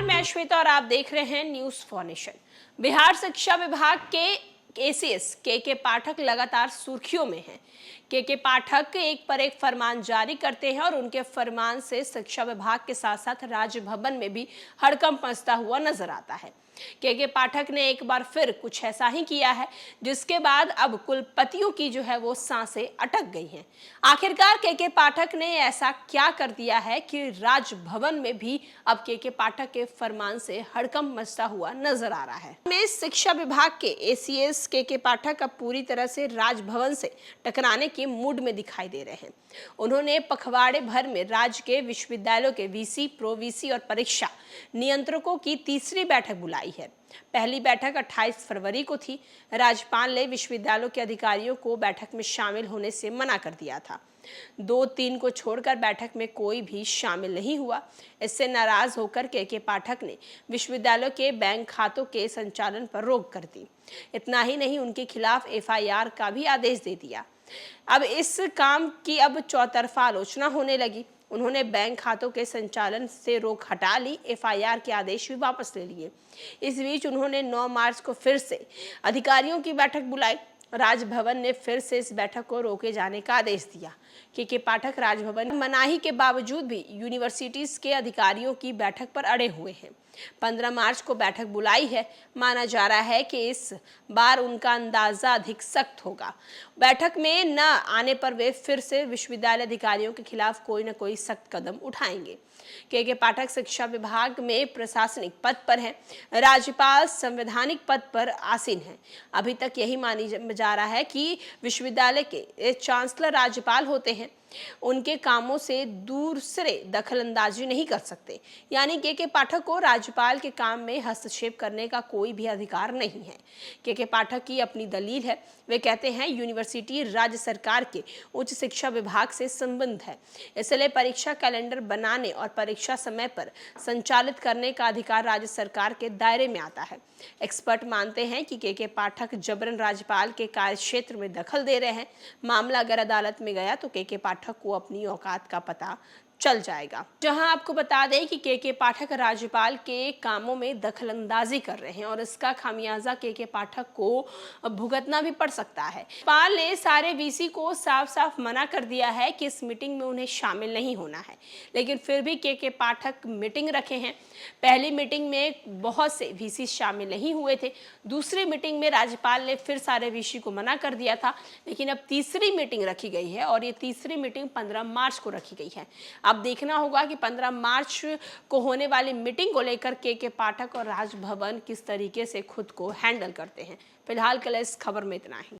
मैं श्वेता और आप देख रहे हैं न्यूज फॉर नेशन। बिहार शिक्षा विभाग के एसीएस के पाठक लगातार सुर्खियों में हैं। के पाठक एक पर एक फरमान जारी करते हैं और उनके फरमान से शिक्षा विभाग के साथ साथ राजभवन में भी हड़कंप मचता हुआ नजर आता है। के पाठक ने एक बार फिर कुछ ऐसा ही किया है जिसके बाद अब कुलपतियों की जो है वो सांसें अटक गई हैं। आखिरकार के पाठक ने ऐसा क्या कर दिया है कि राजभवन में भी अब के पाठक के फरमान से हड़कंप मचता हुआ नजर आ रहा है। में शिक्षा विभाग के एसीएस के पाठक अब पूरी तरह से राजभवन से टकराने के मूड में दिखाई दे रहे हैं। उन्होंने पखवाड़े भर में राज्य के विश्वविद्यालयों के वीसी, प्रो वीसी और परीक्षा नियंत्रकों की तीसरी बैठक बुलाई है। पहली बैठक 28 फरवरी को थी। राज्यपाल ने विश्वविद्यालयों के अधिकारियों को बैठक में शामिल होने से मना कर दिया था। 2-3 को छोड़कर बैठक में कोई भी शामिल नहीं हुआ। इससे नाराज होकर के पाठक ने विश्वविद्यालयों के बैंक खातों के संचालन पर रोक कर दी। इतना ही नहीं, उनके खिलाफ एफआईआर का भी आदेश दे दिया। अब इस काम की अब चौतरफा आलोचना होने लगी। उन्होंने बैंक खातों के संचालन से रोक हटा ली, एफआईआर के आदेश भी वापस ले लिए। इस बीच उन्होंने 9 मार्च को फिर से अधिकारियों की बैठक बुलाई। राजभवन ने फिर से इस बैठक को रोके जाने का आदेश दिया। के पाठक राजभवन मनाही के बावजूद भी यूनिवर्सिटीज के अधिकारियों की बैठक पर अड़े हुए हैं। 15 मार्च को बैठक बुलाई है। माना जा रहा है कि इस बार उनका अंदाजा अधिक सख्त होगा। बैठक में न आने पर वे फिर से विश्वविद्यालय अधिकारियों के खिलाफ कोई न कोई सख्त कदम उठाएंगे। के पाठक शिक्षा विभाग में प्रशासनिक पद पर हैं। राज्यपाल संवैधानिक पद पर आसीन हैं। अभी तक यही मानी जा रहा है कि विश्वविद्यालय के चांसलर राज्यपाल होते हैं। उनके कामों से दूसरे दखल अंदाजी नहीं कर सकते। यानी के पाठक को राज्यपाल के काम में हस्तक्षेप करने का कोई भी अधिकार नहीं है। के पाठक की अपनी दलील है। वे कहते हैं यूनिवर्सिटी राज्य सरकार के उच्च शिक्षा विभाग से संबंध है, इसलिए परीक्षा कैलेंडर बनाने और परीक्षा समय पर संचालित करने का अधिकार राज्य सरकार के दायरे में आता है। एक्सपर्ट मानते हैं कि के पाठक जबरन राज्यपाल के कार्यक्षेत्र में दखल दे रहे हैं। मामला अगर अदालत में गया तो के पाठक को अपनी औकात का पता चल जाएगा। जहां आपको बता दें कि के पाठक राज्यपाल के कामों में दखलंदाजी कर रहे हैं और इसका खामियाजा के पाठक को भुगतना भी पड़ सकता है। राज्यपाल ने सारे वीसी को साफ साफ मना कर दिया है कि इस मीटिंग में उन्हें शामिल नहीं होना है, लेकिन फिर भी के पाठक मीटिंग रखे हैं। पहली मीटिंग में बहुत से वीसी शामिल नहीं हुए थे। दूसरी मीटिंग में राज्यपाल ने फिर सारे वीसी को मना कर दिया था, लेकिन अब तीसरी मीटिंग रखी गई है और ये तीसरी मीटिंग 15 मार्च को रखी गई है। अब देखना होगा कि 15 मार्च को होने वाली मीटिंग को लेकर के पाठक और राजभवन किस तरीके से खुद को हैंडल करते हैं। फिलहाल के लिए इस खबर में इतना ही।